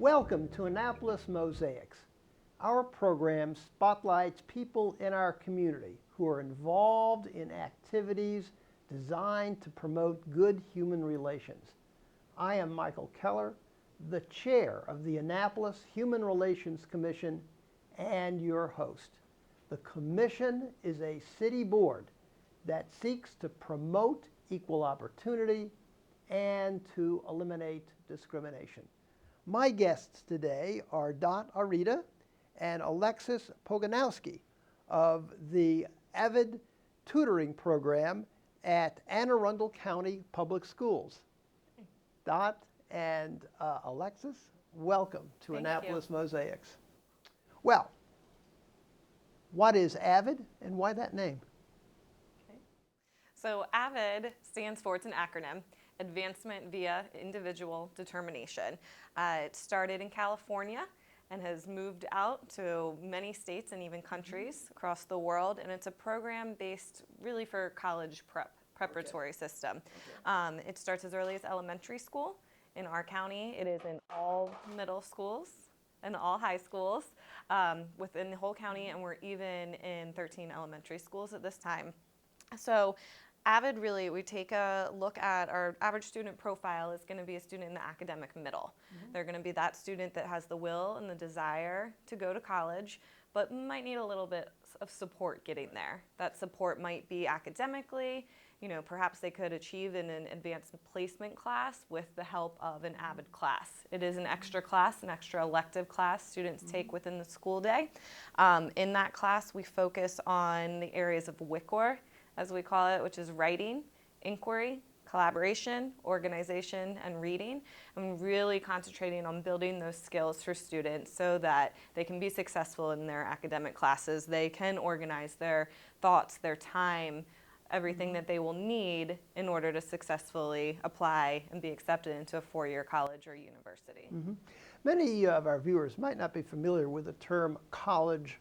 Welcome to Annapolis Mosaics. Our program spotlights people in our community who are involved in activities designed to promote good human relations. I am Michael Keller, the chair of the Annapolis Human Relations Commission and your host. The commission is a city board that seeks to promote equal opportunity and to eliminate discrimination. My guests today are Dot Arita and Alexis Poganowski of the AVID tutoring program at Anne Arundel County Public Schools. Dot and Alexis, welcome to Annapolis Mosaics. Well, what is AVID and why that name? Okay. So AVID stands for, it's an acronym, Advancement via Individual Determination. It started in California and has moved out to many states and even countries across the world, and it's a program based really for college preparatory system. It starts as early as elementary school. In our county, it is in all middle schools and all high schools within the whole county, and we're even in 13 elementary schools at this time. So AVID, really, we take a look at our average student profile is going to be a student in the academic middle. They're going to be that student that has the will and the desire to go to college, but might need a little bit of support getting there. That support might be academically, perhaps they could achieve in an advanced placement class with the help of an AVID class. It is an extra class, an extra elective class students take within the school day. In that class, we focus on the areas of WICOR, as we call it, which is writing, inquiry, collaboration, organization, and reading. I'm really concentrating on building those skills for students so that they can be successful in their academic classes. They can organize their thoughts, their time, everything that they will need in order to successfully apply and be accepted into a four-year college or university. Many of our viewers might not be familiar with the term college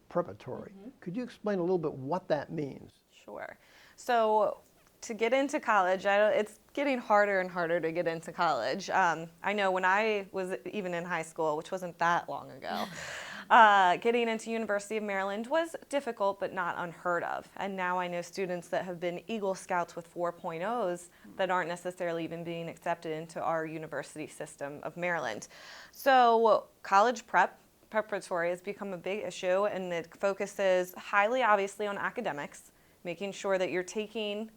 preparatory. Could you explain a little bit what that means? Sure. So to get into college, it's getting harder and harder to get into college. I know when I was even in high school, which wasn't that long ago, getting into University of Maryland was difficult but not unheard of. And now I know students that have been Eagle Scouts with 4.0s that aren't necessarily even being accepted into our university system of Maryland. So college preparatory has become a big issue, and it focuses highly obviously on academics, making sure that you're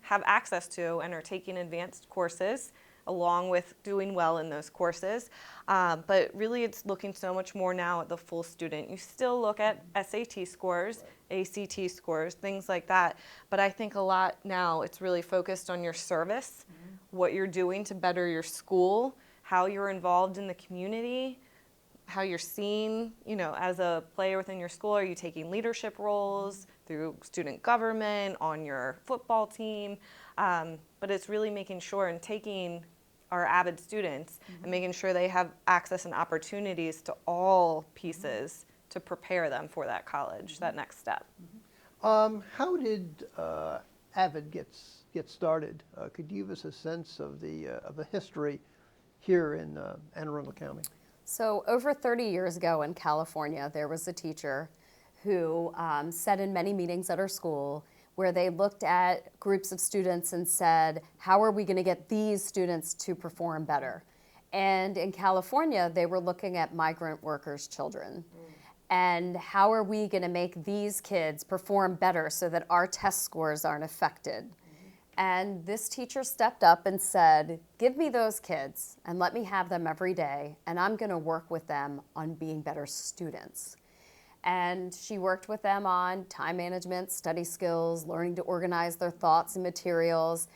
have access to and are taking advanced courses along with doing well in those courses. But really it's looking so much more now at the full student. You still look at SAT scores, ACT scores, things like that. But I think a lot now it's really focused on your service, what you're doing to better your school, how you're involved in the community, how you're seen, as a player within your school. Are you taking leadership roles through student government, on your football team? But it's really making sure and taking our AVID students and making sure they have access and opportunities to all pieces to prepare them for that college, that next step. How did AVID get started? Could you give us a sense of the history here in Anne Arundel County? So over 30 years ago in California, there was a teacher who said in many meetings at our school where they looked at groups of students and said, how are we going to get these students to perform better? And in California, they were looking at migrant workers' children. And how are we going to make these kids perform better so that our test scores aren't affected? And this teacher stepped up and said, give me those kids and let me have them every day, and I'm going to work with them on being better students. And she worked with them on time management, study skills, learning to organize their thoughts and materials,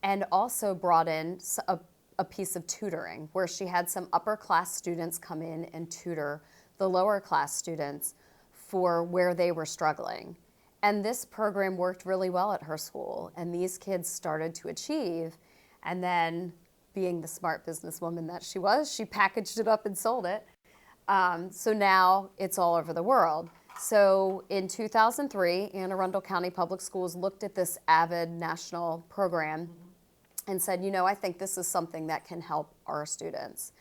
and also brought in a piece of tutoring where she had some upper class students come in and tutor the lower class students for where they were struggling. And this program worked really well at her school, and these kids started to achieve. And then, being the smart businesswoman that she was, she packaged it up and sold it. So now it's all over the world. So in 2003, Anne Arundel County Public Schools looked at this AVID national program and said, I think this is something that can help our students.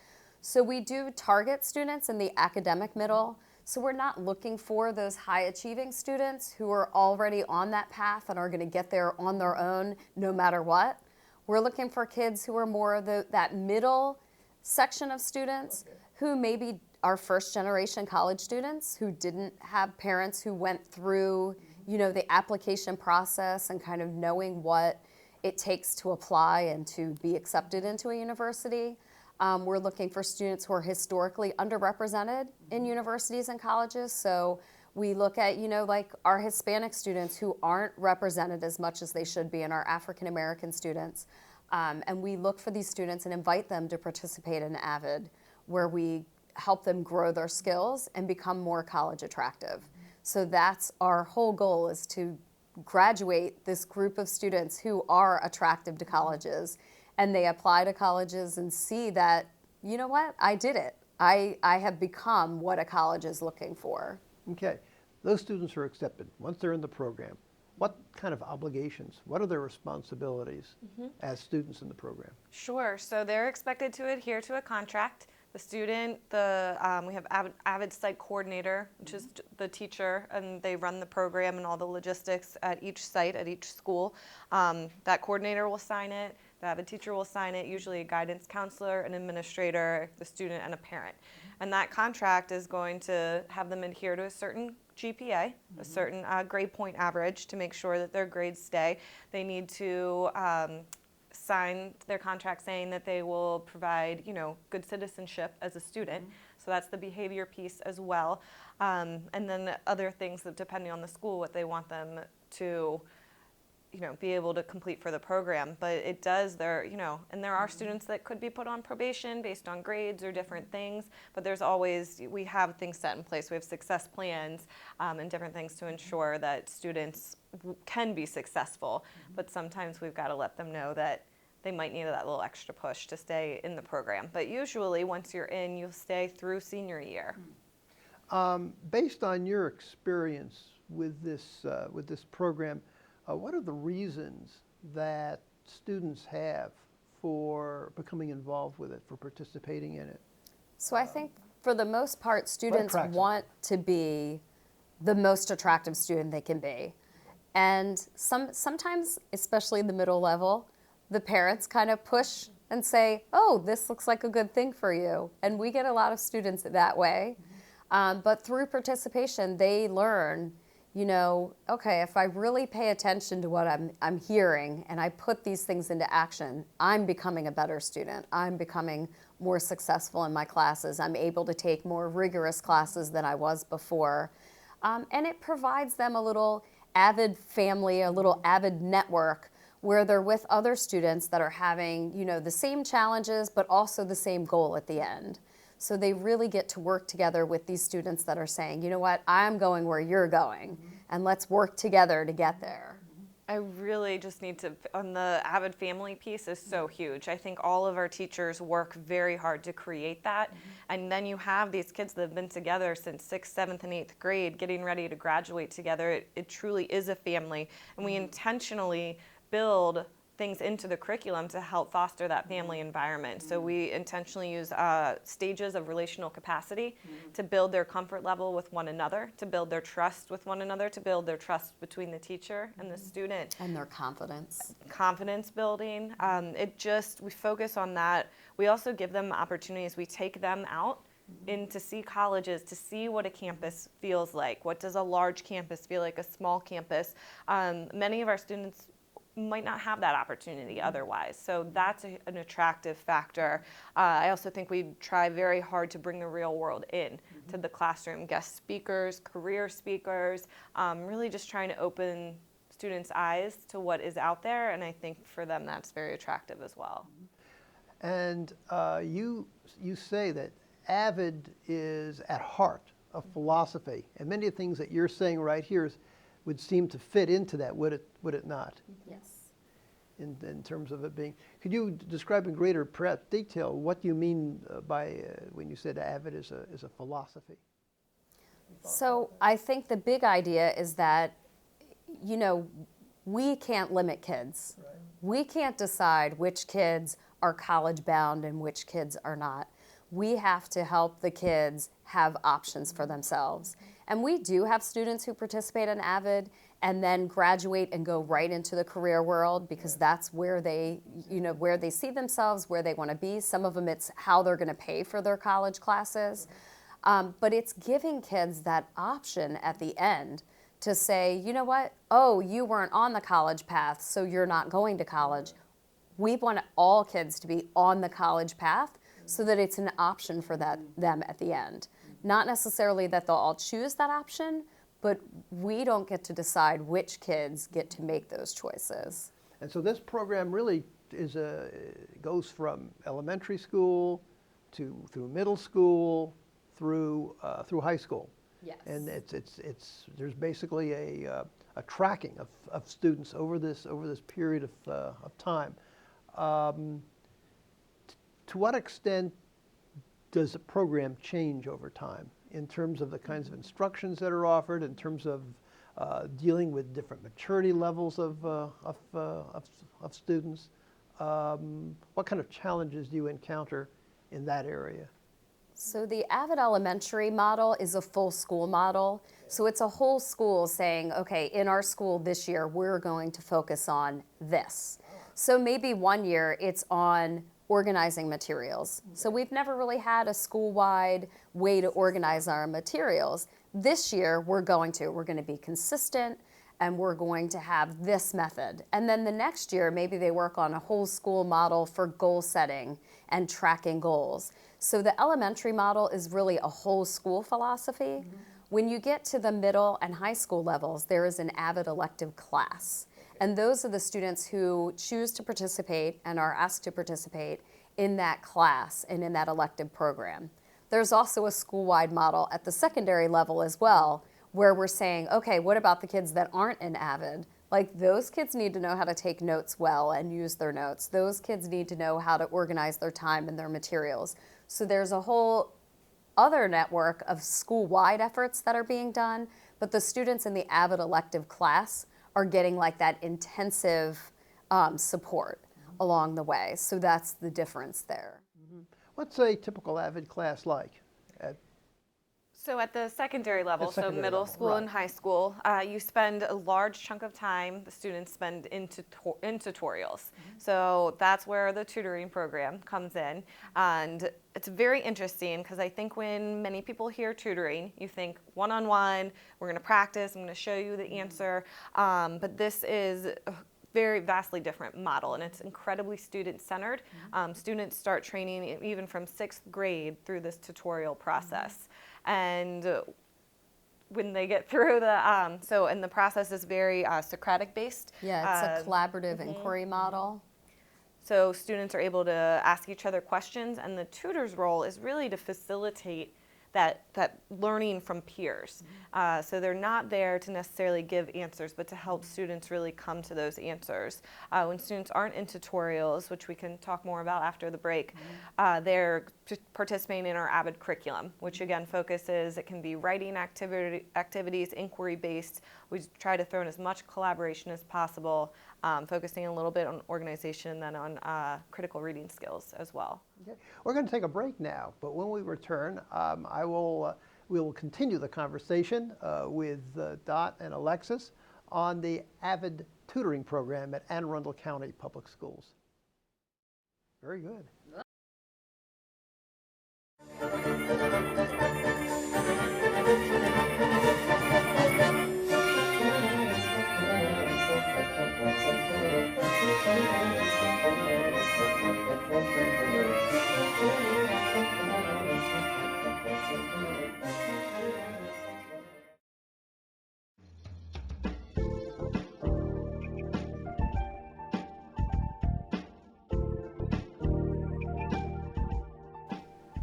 So we do target students in the academic middle. So we're not looking for those high achieving students who are already on that path and are going to get there on their own no matter what. We're looking for kids who are more of that middle section of students who maybe are first generation college students who didn't have parents who went through, the application process and kind of knowing what it takes to apply and to be accepted into a university. We're looking for students who are historically underrepresented in universities and colleges. So we look at, like our Hispanic students who aren't represented as much as they should be, and our African American students. And we look for these students and invite them to participate in AVID, where we help them grow their skills and become more college attractive. So that's our whole goal, is to graduate this group of students who are attractive to colleges, and they apply to colleges and see that, you know what, I did it. I have become what a college is looking for. Okay, those students are accepted. Once they're in the program, what kind of obligations, what are their responsibilities as students in the program? Sure. So they're expected to adhere to a contract. The student, we have AVID site coordinator, which is the teacher, and they run the program and all the logistics at each site, at each school. That coordinator will sign it. The AVID teacher will sign it, usually a guidance counselor, an administrator, the student, and a parent. And that contract is going to have them adhere to a certain GPA, a certain grade point average, to make sure that their grades stay. They need to sign their contract saying that they will provide, good citizenship as a student. So that's the behavior piece as well. And then the other things that, depending on the school, what they want them to be able to complete for the program. But it does, and there are students that could be put on probation based on grades or different things, but we have things set in place. We have success plans and different things to ensure that students can be successful, but sometimes we've got to let them know that they might need that little extra push to stay in the program. But usually once you're in, you'll stay through senior year. Based on your experience with this program, what are the reasons that students have for becoming involved with it, for participating in it? So I think for the most part, students want to be the most attractive student they can be. And sometimes, especially in the middle level, the parents kind of push and say, oh, this looks like a good thing for you. And we get a lot of students that way. But through participation, they learn, okay, if I really pay attention to what I'm hearing and I put these things into action, I'm becoming a better student. I'm becoming more successful in my classes. I'm able to take more rigorous classes than I was before. And it provides them a little AVID family, a little AVID network where they're with other students that are having, the same challenges, but also the same goal at the end. So they really get to work together with these students that are saying, you know what, I'm going where you're going, and let's work together to get there. I really just need to, on the AVID family piece is so huge. I think all of our teachers work very hard to create that. And then you have these kids that have been together since 6th, 7th, and 8th grade getting ready to graduate together. It truly is a family. And we intentionally build things into the curriculum to help foster that family environment. So we intentionally use stages of relational capacity to build their comfort level with one another, to build their trust with one another, to build their trust between the teacher and the student. And their confidence. Confidence building. We focus on that. We also give them opportunities. We take them out in to see colleges, to see what a campus feels like. What does a large campus feel like, a small campus? Many of our students might not have that opportunity otherwise. So that's an attractive factor. I also think we try very hard to bring the real world in to the classroom. Guest speakers, career speakers, really just trying to open students' eyes to what is out there. And I think for them that's very attractive as well. And you say that AVID is at heart a philosophy. And many of the things that you're saying right here would seem to fit into that, would it not? Yes. In terms of it being, could you describe in greater perhaps detail what you mean by when you said AVID is a philosophy? So I think the big idea is that, we can't limit kids. Right. We can't decide which kids are college bound and which kids are not. We have to help the kids have options for themselves. And we do have students who participate in AVID and then graduate and go right into the career world because that's where they, where they see themselves, where they want to be. Some of them, it's how they're going to pay for their college classes. But it's giving kids that option at the end to say, you know what? Oh, you weren't on the college path, so you're not going to college. We want all kids to be on the college path so that it's an option for them at the end. Not necessarily that they'll all choose that option, but we don't get to decide which kids get to make those choices. And so this program really goes from elementary school through middle school through high school. Yes. And there's basically a tracking of students over this period of time. To what extent does the program change over time in terms of the kinds of instructions that are offered, in terms of dealing with different maturity levels of students? What kind of challenges do you encounter in that area? So the AVID Elementary model is a full school model. So it's a whole school saying, okay, in our school this year, we're going to focus on this. So maybe one year it's on organizing materials. So we've never really had a school-wide way to organize our materials. This year we're going to be consistent and we're going to have this method. And then the next year, maybe they work on a whole school model for goal setting and tracking goals. So the elementary model is really a whole school philosophy. Mm-hmm. When you get to the middle and high school levels, there is an AVID elective class. And those are the students who choose to participate and are asked to participate in that class and in that elective program. There's also a school-wide model at the secondary level as well, where we're saying, okay, what about the kids that aren't in AVID? Like, those kids need to know how to take notes well and use their notes. Those kids need to know how to organize their time and their materials. So there's a whole other network of school-wide efforts that are being done, but the students in the AVID elective class are getting like that intensive support along the way. So that's the difference there. Mm-hmm. What's a typical AVID class like? So at the secondary level, so middle school right. and high school, you spend a large chunk of time, the students spend in tutorials. Mm-hmm. So that's where the tutoring program comes in. And it's very interesting because I think when many people hear tutoring, you think one-on-one, we're going to practice, I'm going to show you the answer. But this is a very vastly different model, and it's incredibly student-centered. Mm-hmm. Students start training even from 6th grade through this tutorial process. Mm-hmm. And when they get through and the process is very Socratic based. Yeah, it's a collaborative inquiry model. So students are able to ask each other questions, and the tutor's role is really to facilitate that learning from peers. So they're not there to necessarily give answers, but to help students really come to those answers. When students aren't in tutorials, which we can talk more about after the break, they're participating in our AVID curriculum, which again focuses, it can be writing activities, inquiry-based. We try to throw in as much collaboration as possible, focusing a little bit on organization and then on critical reading skills as well. Okay. We're going to take a break now, but when we return, we will continue the conversation with Dot and Alexis on the AVID tutoring program at Anne Arundel County Public Schools. Very good.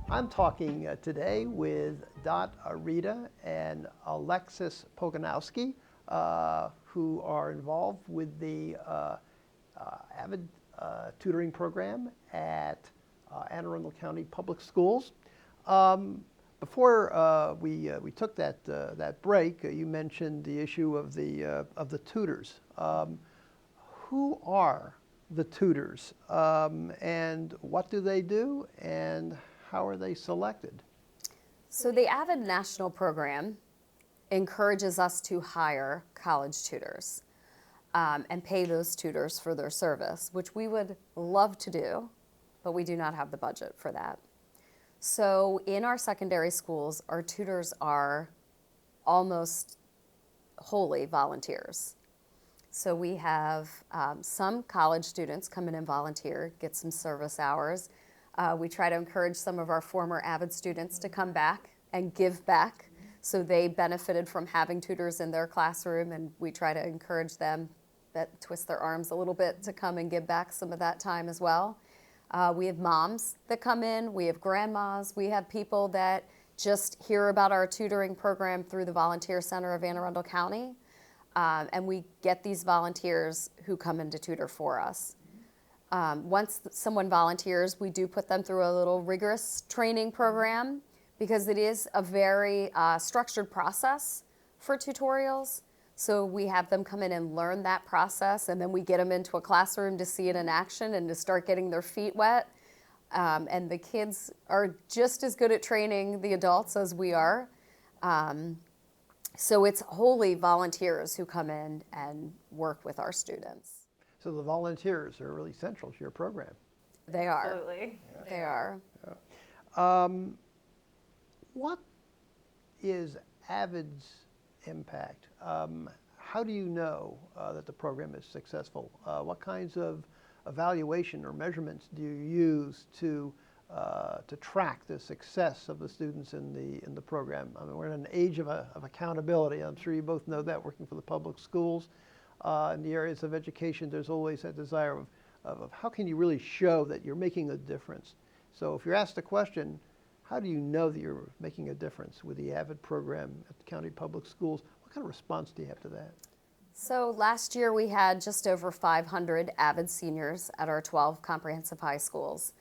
I'm talking today with Dot Arita and Alexis Pogonowski, who are involved with the AVID tutoring program at Anne Arundel County Public Schools. Before we took that break, you mentioned the issue of the tutors. Who are the tutors, and what do they do, and how are they selected? So the AVID National Program encourages us to hire college tutors and pay those tutors for their service, which we would love to do, but we do not have the budget for that. So in our secondary schools, our tutors are almost wholly volunteers. So we have some college students come in and volunteer, get some service hours. We try to encourage some of our former AVID students to come back and give back. So they benefited from having tutors in their classroom, and we try to encourage them that twist their arms a little bit to come and give back some of that time as well. We have moms that come in, we have grandmas, we have people that just hear about our tutoring program through the Volunteer Center of Anne Arundel County. And we get these volunteers who come in to tutor for us. Once someone volunteers, we do put them through a little rigorous training program because it is a very structured process for tutorials. So we have them come in and learn that process, and then we get them into a classroom to see it in action and to start getting their feet wet. And the kids are just as good at training the adults as we are. So it's wholly volunteers who come in and work with our students. So the volunteers are really central to your program. They are. Absolutely. They are. What is AVID's impact? How do you know that the program is successful? What kinds of evaluation or measurements do you use to track the success of the students in the program? I mean, we're in an age of accountability. I'm sure you both know that, working for the public schools. In the areas of education, there's always that desire of how can you really show that you're making a difference? So if you're asked a question, how do you know that you're making a difference with the AVID program at the county public schools? What kind of response do you have to that? So last year we had just over 500 AVID seniors at our 12 comprehensive high schools.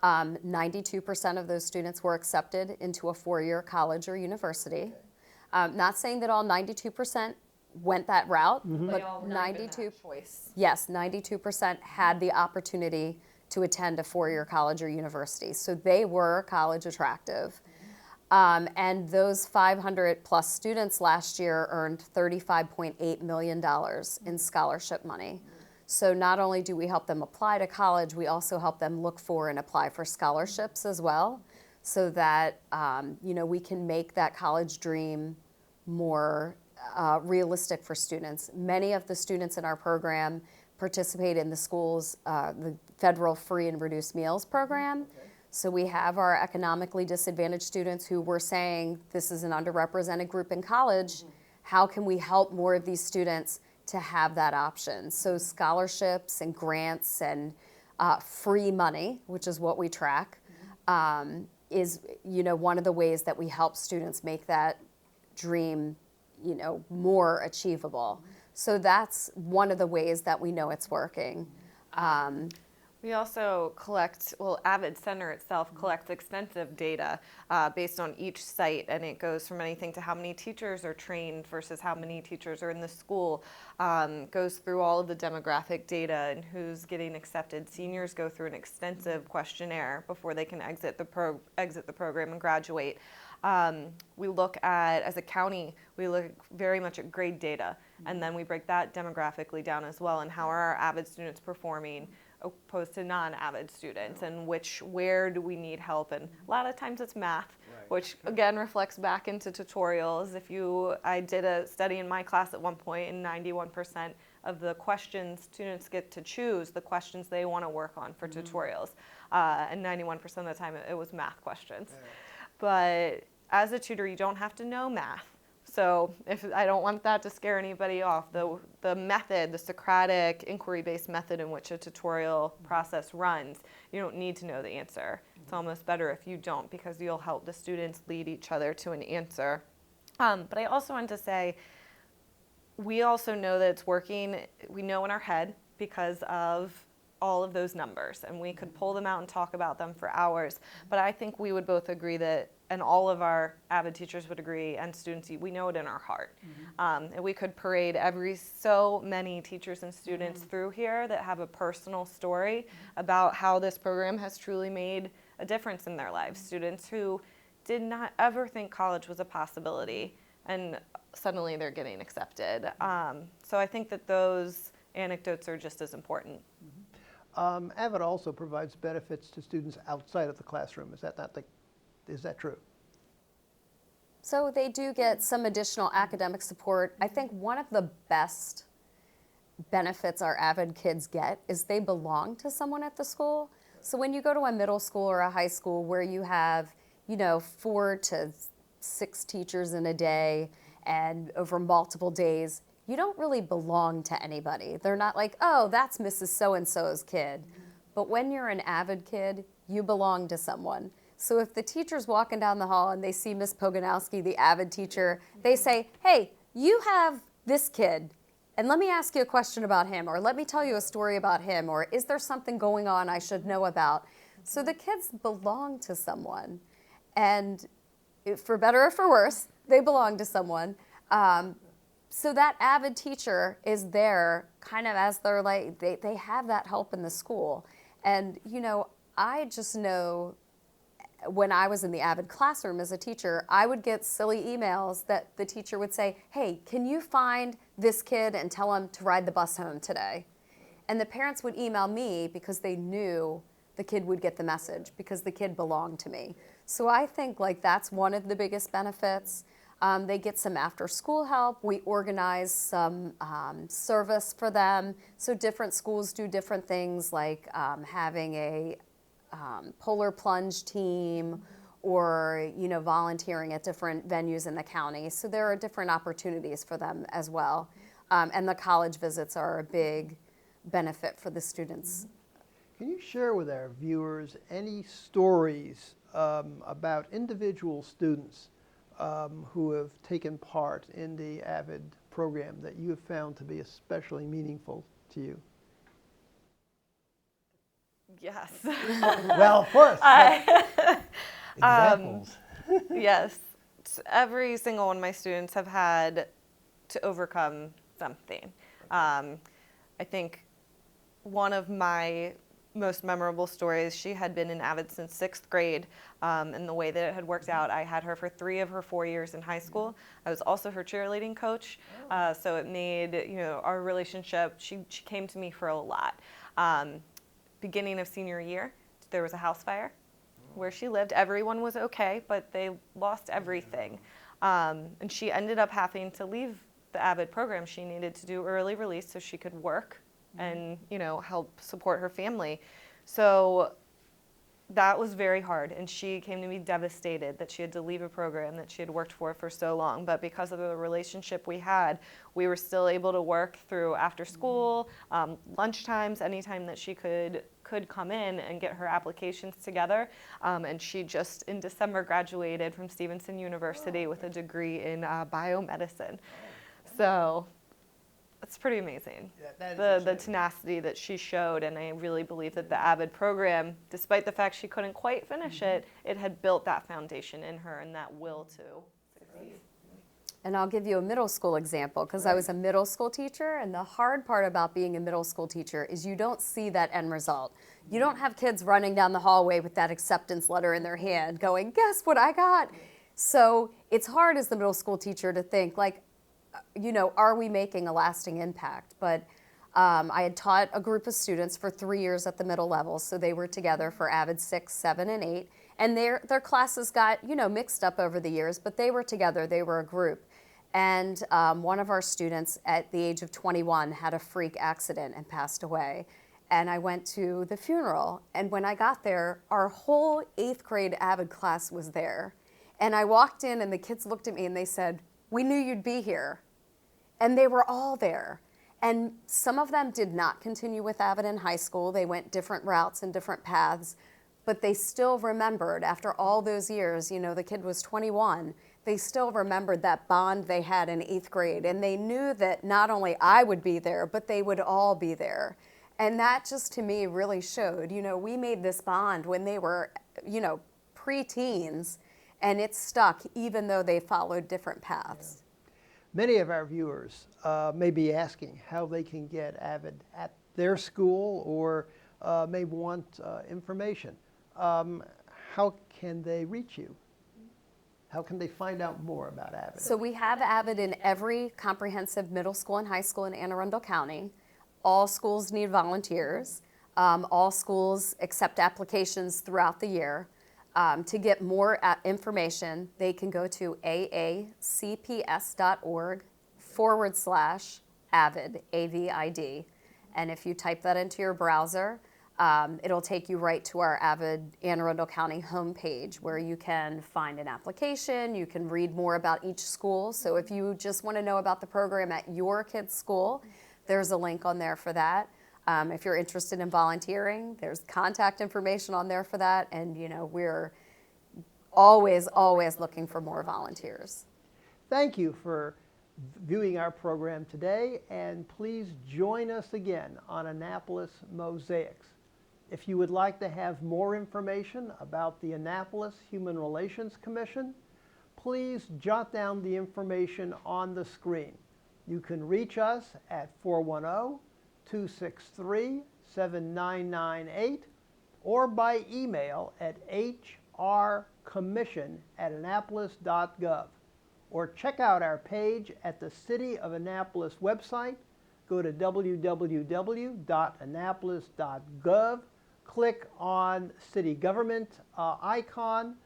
92% of those students were accepted into a four-year college or university. Not saying that all 92% went that route, but 92 choice. Yes, 92% had the opportunity to attend a four-year college or university. So they were college attractive. And those 500 plus students last year earned $35.8 million in scholarship money. So not only do we help them apply to college, we also help them look for and apply for scholarships as well, so that we can make that college dream more realistic for students. Many of the students in our program participate in the school's the federal free and reduced meals program. So we have our economically disadvantaged students who we're saying this is an underrepresented group in college. How can we help more of these students to have that option? So scholarships and grants and free money, which is what we track, is one of the ways that we help students make that dream more achievable. So that's one of the ways that we know it's working. We also collect, AVID Center itself collects extensive data based on each site, and it goes from anything to how many teachers are trained versus how many teachers are in the school, goes through all of the demographic data and who's getting accepted. Seniors go through an extensive questionnaire before they can exit the program and graduate. We look at, as a county, we look very much at grade data, and then we break that demographically down as well, and how are our AVID students performing opposed to non-AVID students, and where do we need help? And a lot of times it's math, which again reflects back into tutorials. I did a study in my class at one point, and 91% of the questions students get to choose the questions they want to work on for tutorials, and 91% of the time it was math questions. But as a tutor, you don't have to know math. So I don't want that to scare anybody off. The method, the Socratic inquiry-based method in which a tutorial process runs, you don't need to know the answer. It's almost better if you don't, because you'll help the students lead each other to an answer. But I also wanted to say, we also know that it's working. We know in our head because of all of those numbers, and we could pull them out and talk about them for hours. But I think we would both agree that, and all of our AVID teachers would agree, and students, we know it in our heart. And we could parade so many teachers and students through here that have a personal story about how this program has truly made a difference in their lives. Students who did not ever think college was a possibility, and suddenly they're getting accepted. So I think that those anecdotes are just as important. AVID also provides benefits to students outside of the classroom. Is that true? So they do get some additional academic support. I think one of the best benefits our AVID kids get is they belong to someone at the school. So when you go to a middle school or a high school where you have, 4 to 6 teachers in a day and over multiple days, you don't really belong to anybody. They're not like, oh, that's Mrs. So-and-so's kid. But when you're an AVID kid, you belong to someone. So if the teacher's walking down the hall and they see Miss Poganowski, the AVID teacher, they say, hey, you have this kid, and let me ask you a question about him, or let me tell you a story about him, or is there something going on I should know about? So the kids belong to someone. And for better or for worse, they belong to someone. So that AVID teacher is there kind of as they're like, they have that help in the school. And, I just know when I was in the AVID classroom as a teacher, I would get silly emails that the teacher would say, hey, can you find this kid and tell him to ride the bus home today? And the parents would email me because they knew the kid would get the message because the kid belonged to me. So I think that's one of the biggest benefits. They get some after school help. We organize some service for them. So different schools do different things like having a polar plunge team or, volunteering at different venues in the county. So there are different opportunities for them as well. And the college visits are a big benefit for the students. Can you share with our viewers any stories about individual students who have taken part in the AVID program that you have found to be especially meaningful to you? Yes. Well, of course. Examples. Yes. Every single one of my students have had to overcome something. I think one of my most memorable stories, she had been in AVID since 6th grade, and the way that it had worked out, I had her for 3 of her 4 years in high school. I was also her cheerleading coach, so it made our relationship, she came to me for a lot. Beginning of senior year, there was a house fire where she lived. Everyone was okay, but they lost everything. And she ended up having to leave the AVID program. She needed to do early release so she could work and help support her family. So that was very hard, and she came to me devastated that she had to leave a program that she had worked for so long. But because of the relationship we had, we were still able to work through after school, lunch times, anytime that she could come in and get her applications together. And she just in December graduated from Stevenson University with a degree in biomedicine. So it's pretty amazing, the tenacity that she showed, and I really believe that the AVID program, despite the fact she couldn't quite finish it, it had built that foundation in her and that will to succeed. And I'll give you a middle school example because I was a middle school teacher, and the hard part about being a middle school teacher is you don't see that end result. You don't have kids running down the hallway with that acceptance letter in their hand going, guess what I got? So it's hard as the middle school teacher to think are we making a lasting impact? But I had taught a group of students for 3 years at the middle level, so they were together for AVID 6, 7, and 8, and their classes got mixed up over the years, but they were together, they were a group. And one of our students at the age of 21 had a freak accident and passed away. And I went to the funeral, and when I got there, our whole 8th grade AVID class was there. And I walked in, and the kids looked at me and they said, we knew you'd be here. And they were all there. And some of them did not continue with AVID in high school. They went different routes and different paths, but they still remembered after all those years, the kid was 21, they still remembered that bond they had in 8th grade. And they knew that not only I would be there, but they would all be there. And that just to me really showed, we made this bond when they were, pre-teens, and it stuck even though they followed different paths. Many of our viewers may be asking how they can get AVID at their school or may want information. how can they reach you? How can they find out more about AVID? So we have AVID in every comprehensive middle school and high school in Anne Arundel County. All schools need volunteers. All schools accept applications throughout the year. To get more information, they can go to aacps.org/AVID, AVID. And if you type that into your browser, it'll take you right to our AVID Anne Arundel County homepage where you can find an application, you can read more about each school. So if you just want to know about the program at your kid's school, there's a link on there for that. If you're interested in volunteering, there's contact information on there for that. And we're always looking for more volunteers. Thank you for viewing our program today, and please join us again on Annapolis Mosaics. If you would like to have more information about the Annapolis Human Relations Commission, please jot down the information on the screen. You can reach us at 410-263-7998 or by email at hrcommission@annapolis.gov. Or check out our page at the City of Annapolis website. Go to www.annapolis.gov, click on City Government icon,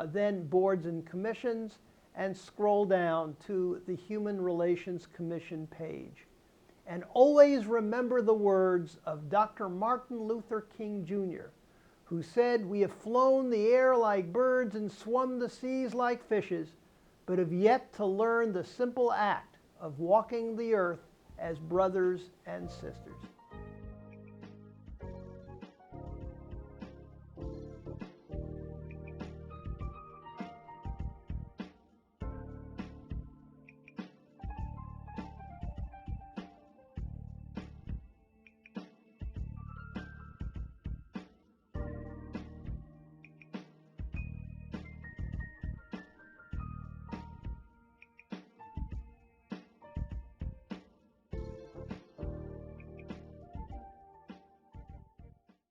then Boards and Commissions, and scroll down to the Human Relations Commission page. And always remember the words of Dr. Martin Luther King Jr., who said, "We have flown the air like birds and swum the seas like fishes, but have yet to learn the simple act of walking the earth as brothers and sisters."